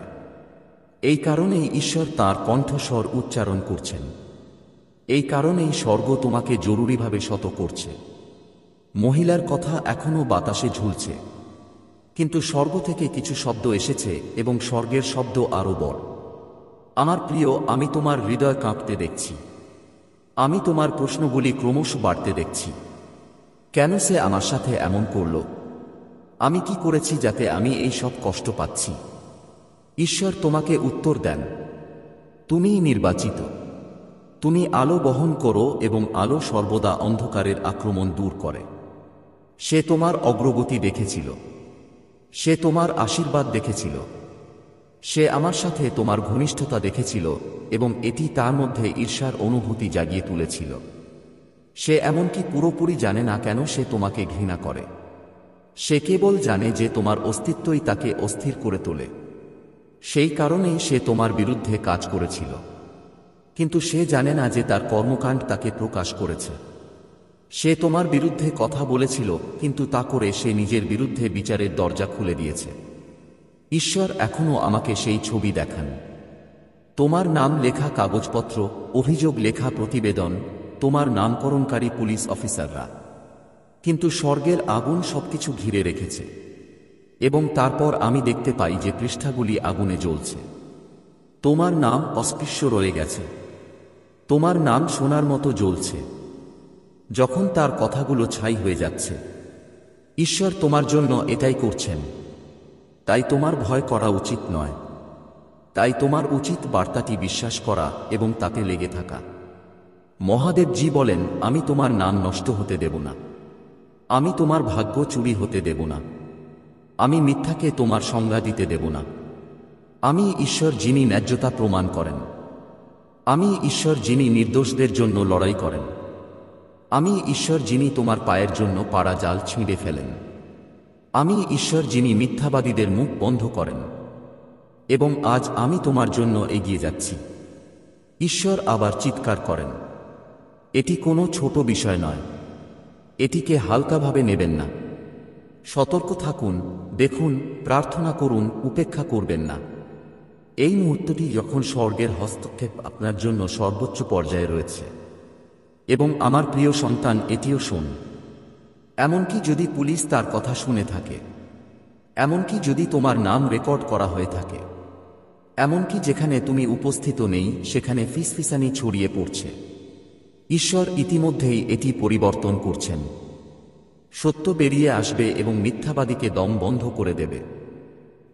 এই কারণেই ঈশ্বর তাঁর কণ্ঠস্বর উচ্চারণ করছেন। এই কারণেই স্বর্গ তোমাকে জরুরিভাবে শত করছে। মহিলার কথা এখনও বাতাসে ঝুলছে, কিন্তু স্বর্গ থেকে কিছু শব্দ এসেছে এবং স্বর্গের শব্দ আরও বড়। আমার প্রিয়, আমি তোমার হৃদয় কাঁপতে দেখছি। আমি তোমার প্রশ্নগুলি ক্রমশ বাড়তে দেখছি। কেন সে আমার সাথে এমন করল? আমি কি করেছি যাতে আমি এই সব কষ্ট পাচ্ছি? ঈশ্বর তোমাকে উত্তর দেন, তুমিই নির্বাচিত। তুমি আলো বহন করো এবং আলো সর্বদা অন্ধকারের আক্রমণ দূর করে। সে তোমার অগ্রগতি দেখেছিল। সে তোমার আশীর্বাদ দেখেছিল। সে আমার সাথে তোমার ঘনিষ্ঠতা দেখেছিল এবং এটি তার মধ্যে ঈর্ষার অনুভূতি জাগিয়ে তুলেছিল। সে এমনকি পুরোপুরি জানে না কেন সে তোমাকে ঘৃণা করে। সে কেবল জানে যে তোমার অস্তিত্বই তাকে অস্থির করে তোলে। সেই কারণেই সে তোমার বিরুদ্ধে কাজ করেছিল, কিন্তু সে জানে না যে তার কর্মকাণ্ড তাকে প্রকাশ করেছে। সে তোমার বিরুদ্ধে কথা বলেছিল, কিন্তু তা করে সে নিজের বিরুদ্ধে বিচারের দরজা খুলে দিয়েছে। ঈশ্বর এখনও আমাকে সেই ছবি দেখান। তোমার নাম লেখা কাগজপত্র, অভিযোগ লেখা প্রতিবেদন, তোমার নামকরণকারী পুলিশ অফিসাররা। কিন্তু স্বর্গের আগুন সবকিছু ঘিরে রেখেছে। এবং তারপর আমি দেখতে পাই যে পৃষ্ঠাগুলি আগুনে জ্বলছে। তোমার নাম অস্পৃশ্য রয়ে গেছে। তোমার নাম সোনার মতো জ্বলছে। যখন তার কথাগুলো ছাই হয়ে যাচ্ছে, ঈশ্বর তোমার জন্য এটাই করছেন। তাই তোমার ভয় করা উচিত নয়। তাই তোমার উচিত বার্তাটি বিশ্বাস করা এবং তাতে লেগে থাকা। মহাদেবজি বলেন, আমি তোমার নাম নষ্ট হতে দেব না। আমি তোমার ভাগ্য চুরি হতে দেব না। আমি মিথ্যাকে তোমার সংজ্ঞা দিতে দেব না। আমি ঈশ্বর যিনি ন্যায্যতা প্রমাণ করেন। আমি ঈশ্বর যিনি নির্দোষদের জন্য লড়াই করেন। আমি ঈশ্বর যিনি তোমার পায়ের জন্য পাড়া জাল ছিঁড়ে ফেলেন। আমি ঈশ্বর যিনি মিথ্যাবাদীদের মুখ বন্ধ করেন। এবং আজ আমি তোমার জন্য এগিয়ে যাচ্ছি। ঈশ্বর আবার চিৎকার করেন, এটি কোনো ছোট বিষয় নয়। এটিকে হালকাভাবে নেবেন না। সতর্ক থাকুন, দেখুন, প্রার্থনা করুন, উপেক্ষা করবেন না। এই মুহূর্তটি যখন স্বর্গের হস্তক্ষেপ আপনার জন্য সর্বোচ্চ পর্যায়ে রয়েছে। এবং আমার প্রিয় সন্তান, এটিও শোন। এমনকি যদি পুলিশ তার কথা শুনে থাকে, এমনকি যদি তোমার নাম রেকর্ড করা হয়ে থাকে, এমনকি যেখানে তুমি উপস্থিত নেই সেখানে ফিসফিসানি ছড়িয়ে পড়ছে, ঈশ্বর ইতিমধ্যেই এটি পরিবর্তন করছেন। সত্য বেরিয়ে আসবে এবং মিথ্যাবাদীকে দম বন্ধ করে দেবে।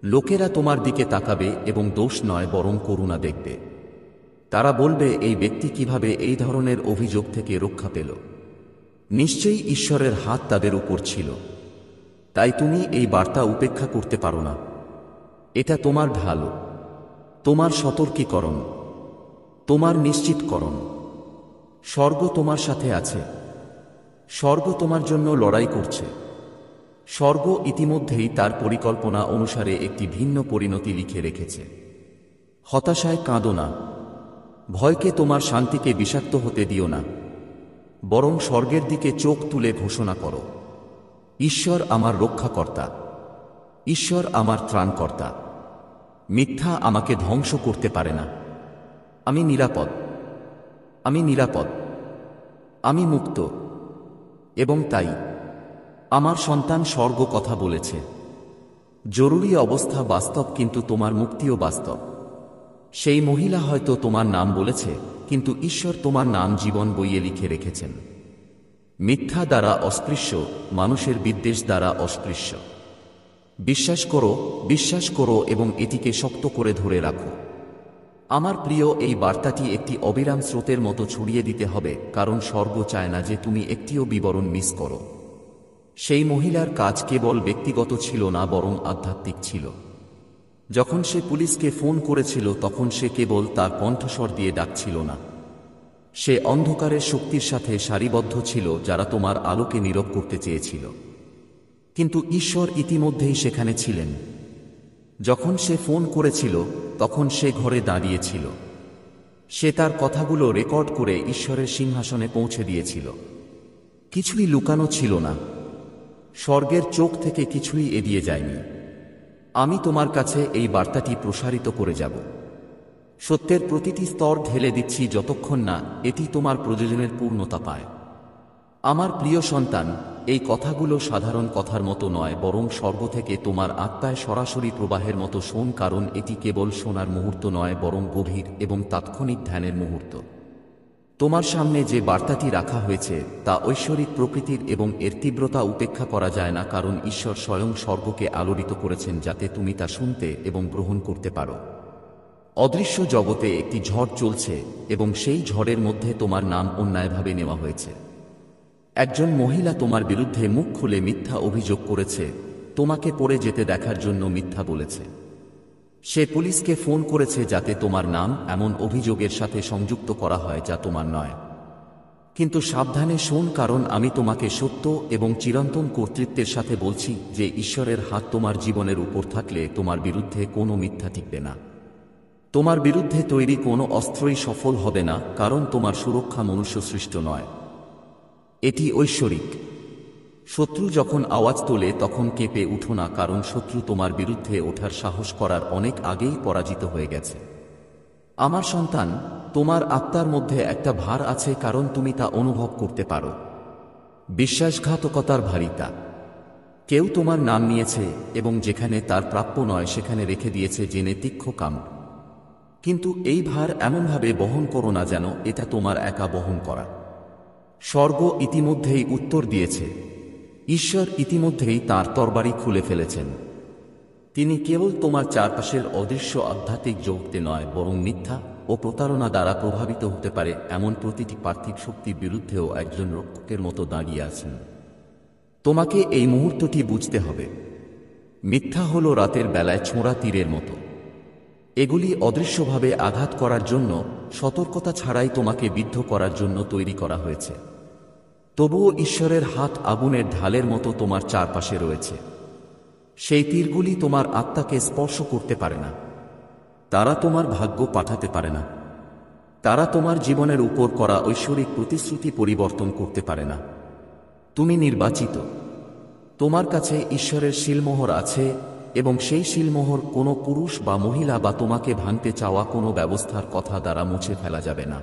লোকেরা তোমার দিকে তাকাবে এবং দোষ নয় বরং করুণা দেখবে। তারা বলবে, এই ব্যক্তি কিভাবে এই ধরনের অভিযোগ থেকে রক্ষা পেল? নিশ্চয়ই ঈশ্বরের হাত তাদের উপর ছিল। তাই তুমি এই বার্তা উপেক্ষা করতে পারো না। এটা তোমার ঢাল, তোমার সতর্কীকরণ, তোমার নিশ্চিতকরণ। স্বর্গ তোমার সাথে আছে। স্বর্গ তোমার জন্য লড়াই করছে। স্বর্গ ইতিমধ্যেই তার পরিকল্পনা অনুসারে একটি ভিন্ন পরিণতি লিখে রেখেছে। হতাশায় কাঁদো না। ভয়কে তোমার শান্তিকে বিষাক্ত হতে দিও না। বরং স্বর্গের দিকে চোখ তুলে ঘোষণা করো, ঈশ্বর আমার রক্ষাকর্তা। ঈশ্বর আমার ত্রাণকর্তা। মিথ্যা আমাকে ধ্বংস করতে পারে না। আমি নিরাপদ। আমি নিরাপদ। আমি মুক্ত। এবং তাই আমার সন্তান, স্বর্গ কথা বলেছে। জরুরি অবস্থা বাস্তব, কিন্তু তোমার মুক্তিও বাস্তব। সেই মহিলা হয়তো তোমার নাম বলেছে, কিন্তু ঈশ্বর তোমার নাম জীবন বইয়ে লিখে রেখেছেন। মিথ্যা দ্বারা অস্পৃশ্য, মানুষের বিদ্বেষ দ্বারা অস্পৃশ্য। বিশ্বাস করো এবং এটিকে শক্ত করে ধরে রাখো। আমার প্রিয়, এই বার্তাটি একটি অবিরাম স্রোতের মতো ছড়িয়ে দিতে হবে, কারণ স্বর্গ চায় না যে তুমি একটিও বিবরণ মিস করো। সেই মহিলার কাজ কেবল ব্যক্তিগত ছিল না, বরং আধ্যাত্মিক ছিল। যখন সে পুলিশকে ফোন করেছিল তখন সে কেবল তার কণ্ঠস্বর দিয়ে ডাকছিল না। সে অন্ধকারের শক্তির সাথে সারিবদ্ধ ছিল যারা তোমার আলোকে নীরব করতে চেয়েছিল। কিন্তু ঈশ্বর ইতিমধ্যেই সেখানে ছিলেন। যখন সে ফোন করেছিল তখন সে ঘরে দাঁড়িয়েছিল। সে তার কথাগুলো রেকর্ড করে ঈশ্বরের সিংহাসনে পৌঁছে দিয়েছিল। কিছুই লুকানো ছিল না। স্বর্গের চোখ থেকে কিছুই এড়িয়ে যায়নি। আমি তোমার কাছে এই বার্তাটি প্রসারিত করে যাব। সত্যের প্রতিটি স্তর ঢেলে দিচ্ছি যতক্ষণ না এটি তোমার প্রয়োজনের পূর্ণতা পায়। আমার প্রিয় সন্তান, এই কথাগুলো সাধারণ কথার মতো নয়, বরং স্বর্গ থেকে তোমার আত্মায় সরাসরি প্রবাহের মতো শোন, কারণ এটি কেবল শোনার মুহূর্ত নয়, বরং গভীর এবং তাৎক্ষণিক ধ্যানের মুহূর্ত। তোমার সামনে যে বার্তাটি রাখা হয়েছে তা ঐশ্বরিক প্রকৃতির এবং এর তীব্রতা উপেক্ষা করা যায় না, কারণ ঈশ্বর স্বয়ং স্বর্গকে আলোড়িত করেছেন যাতে তুমি তা শুনতে এবং গ্রহণ করতে পারো। অদৃশ্য জগতে একটি ঝড় চলছে এবং সেই ঝড়ের মধ্যে তোমার নাম অন্যায়ভাবে নেওয়া হয়েছে। একজন মহিলা তোমার বিরুদ্ধে মুখ খুলে মিথ্যা অভিযোগ করেছে, তোমাকে পড়ে যেতে দেখার জন্য মিথ্যা বলেছে। সে পুলিশকে ফোন করেছে যাতে তোমার নাম এমন অভিযোগের সাথে সংযুক্ত করা হয় যা তোমার নয়। কিন্তু সাবধানে শোন, কারণ আমি তোমাকে সত্য এবং চিরন্তন কর্তৃত্বের সাথে বলছি যে ঈশ্বরের হাত তোমার জীবনের উপর থাকলে তোমার বিরুদ্ধে কোনো মিথ্যা টিকবে না। তোমার বিরুদ্ধে তৈরি কোনো অস্ত্রই সফল হবে না, কারণ তোমার সুরক্ষা মনুষ্য সৃষ্ট নয়, এটি ঐশ্বরিক। শত্রু যখন আওয়াজ তোলে তখন কেঁপে উঠো না, কারণ শত্রু তোমার বিরুদ্ধে ওঠার সাহস করার অনেক আগেই পরাজিত হয়ে গেছে। আমার সন্তান, তোমার আত্মার মধ্যে একটা ভার আছে, কারণ তুমি তা অনুভব করতে পারো। বিশ্বাসঘাতকতার ভারিতা। কেউ তোমার নাম নিয়েছে এবং যেখানে তার প্রাপ্য নয় সেখানে রেখে দিয়েছে জেনে তীক্ষ্ণ কাম। কিন্তু এই ভার এমনভাবে বহন করো না যেন এটা তোমার একা বহন করা। স্বর্গ ইতিমধ্যেই উত্তর দিয়েছে। ঈশ্বর ইতিমধ্যেই তাঁর তরবারি খুলে ফেলেছেন। তিনি কেবল তোমার চারপাশের অদৃশ্য আধ্যাত্মিক জগতে নয়, বরং মিথ্যা ও প্রতারণা দ্বারা প্রভাবিত হতে পারে এমন প্রতিটি পার্থিব শক্তির বিরুদ্ধেও একজন রক্ষকের মতো দাঁড়িয়ে আছেন। তোমাকে এই মুহূর্তটি বুঝতে হবে। মিথ্যা হল রাতের বেলায় ছোঁড়া তীরের মতো। এগুলি অদৃশ্যভাবে আঘাত করার জন্য, সতর্কতা ছাড়াই তোমাকে বিদ্ধ করার জন্য তৈরি করা হয়েছে। তবুও ঈশ্বরের হাত আগুনের ঢালের মতো তোমার চারপাশে রয়েছে। সেই তীরগুলি তোমার আত্মাকে স্পর্শ করতে পারে না। তারা তোমার ভাগ্য পাঠাতে পারে না। তারা তোমার জীবনের উপর করা ঐশ্বরিক প্রতিশ্রুতি পরিবর্তন করতে পারে না। তুমি নির্বাচিত। তোমার কাছে ঈশ্বরের শিলমোহর আছে এবং সেই শিলমোহর কোনো পুরুষ বা মহিলা বা তোমাকে ভাঙতে চাওয়া কোনো ব্যবস্থার কথা দ্বারা মুছে ফেলা যাবে না।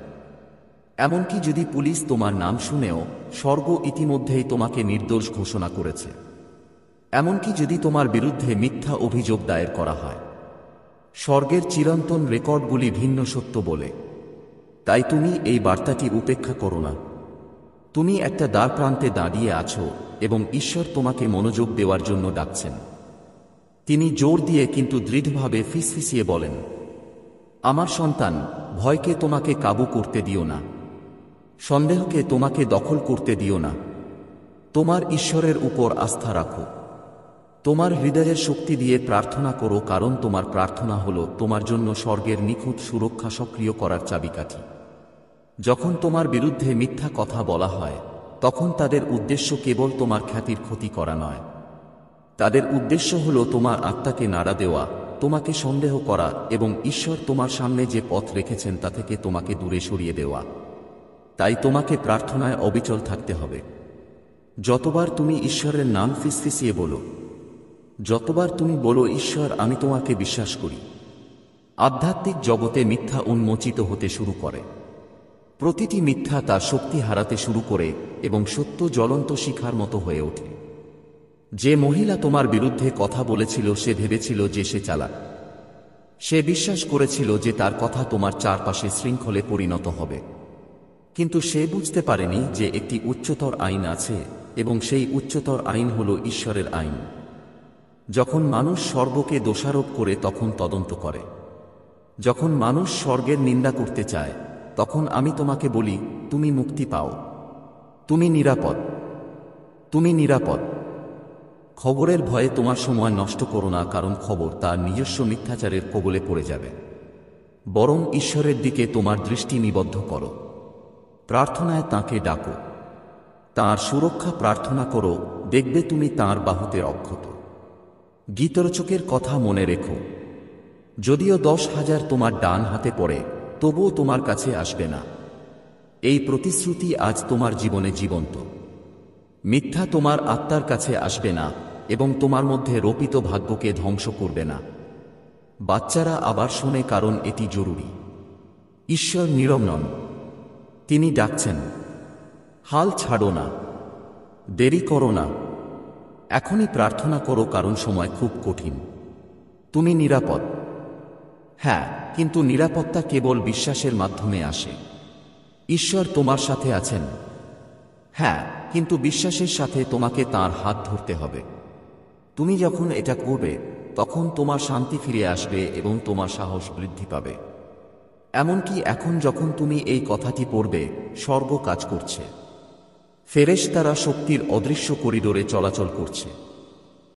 এমনকি যদি পুলিশ তোমার নাম শুনেও, স্বর্গ ইতিমধ্যেই তোমাকে নির্দোষ ঘোষণা করেছে। এমনকি যদি তোমার বিরুদ্ধে মিথ্যা অভিযোগ দায়ের করা হয়, স্বর্গের চিরন্তন রেকর্ডগুলি ভিন্ন সত্য বলে। তাই তুমি এই বার্তাটি উপেক্ষা করো না। তুমি একটা দ্বার প্রান্তে দাঁড়িয়ে আছো এবং ঈশ্বর তোমাকে মনোযোগ দেওয়ার জন্য ডাকছেন। তিনি জোর দিয়ে কিন্তু দৃঢ়ভাবে ফিসফিসিয়ে বলেন, আমার সন্তান, ভয়কে তোমাকে কাবু করতে দিও না। সন্দেহকে তোমাকে দখল করতে দিও না। তোমার ঈশ্বরের উপর আস্থা রাখো। তোমার হৃদয়ের শক্তি দিয়ে প্রার্থনা করো, কারণ তোমার প্রার্থনা হলো তোমার জন্য স্বর্গের নিখুঁত সুরক্ষা সক্রিয় করার চাবিকাঠি। যখন তোমার বিরুদ্ধে মিথ্যা কথা বলা হয়, তখন তাদের উদ্দেশ্য কেবল তোমার খ্যাতির ক্ষতি করা নয়। তাদের উদ্দেশ্য হলো তোমার আত্মাকে নাড়া দেওয়া, তোমাকে সন্দেহ করা এবং ঈশ্বর তোমার সামনে যে পথ রেখেছেন তা থেকে তোমাকে দূরে সরিয়ে দেওয়া। তাই তোমাকে প্রার্থনায় অবিচল থাকতে হবে। যতবার তুমি ঈশ্বরের নাম ফিসফিসিয়ে বলো, যতবার তুমি বলো, ঈশ্বর আমি তোমাকে বিশ্বাস করি, আধ্যাত্মিক জগতে মিথ্যা উন্মোচিত হতে শুরু করে। প্রতিটি মিথ্যা তার শক্তি হারাতে শুরু করে এবং সত্য জ্বলন্ত শিখার মতো হয়ে ওঠে। যে মহিলা তোমার বিরুদ্ধে কথা বলেছিল সে ভেবেছিল যে সে চালাক। সে বিশ্বাস করেছিল যে তার কথা তোমার চারপাশে শৃঙ্খলে পরিণত হবে। কিন্তু সে বুঝতে পারেনি যে একটি উচ্চতর আইন আছে এবং সেই উচ্চতর আইন হল ঈশ্বরের আইন। যখন মানুষ স্বর্গকে দোষারোপ করে তখন তদন্ত করে। যখন মানুষ স্বর্গের নিন্দা করতে চায় তখন আমি তোমাকে বলি, তুমি মুক্তি পাও, তুমি নিরাপদ, তুমি নিরাপদ। খবরের ভয়ে তোমার সময় নষ্ট করো না, কারণ খবর তার নিজস্ব মিথ্যাচারের কবলে পড়ে যাবে। বরং ঈশ্বরের দিকে তোমার দৃষ্টি নিবদ্ধ করো, প্রার্থনায় তাঁকে ডাকো, তাঁর সুরক্ষা প্রার্থনা করো, দেখবে তুমি তাঁর বাহুতে অক্ষত। গীতরচকের কথা মনে রেখো, যদিও 10,000 তোমার ডান হাতে পড়ে তবুও তোমার কাছে আসবে না। এই প্রতিশ্রুতি আজ তোমার জীবনে জীবন্ত। মিথ্যা তোমার আত্মার কাছে আসবে না এবং তোমার মধ্যে রোপিত ভাগ্যকে ধ্বংস করবে না। বাচ্চারা আবার শোনে, কারণ এটি জরুরি। ঈশ্বর নীরব নন, তিনি ডাকছেন। হাল ছাড়ো না, দেরি করো না, এখনই প্রার্থনা করো, কারণ সময় খুব কঠিন। তুমি নিরাপদ। হ্যাঁ, কিন্তু নিরাপত্তা কেবল বিশ্বাসের মাধ্যমে আসে। ঈশ্বর তোমার সাথে আছেন। হ্যাঁ, কিন্তু বিশ্বাসের সাথে তোমাকে তাঁর হাত ধরতে হবে। তুমি যখন এটা করবে তখন তোমার শান্তি ফিরে আসবে এবং তোমার সাহস বৃদ্ধি পাবে। এমনকি এখন যখন তুমি এই কথাটি পড়বে, স্বর্গ কাজ করছে। ফেরেশতারা শক্তির অদৃশ্য করিডোরে চলাচল করছে।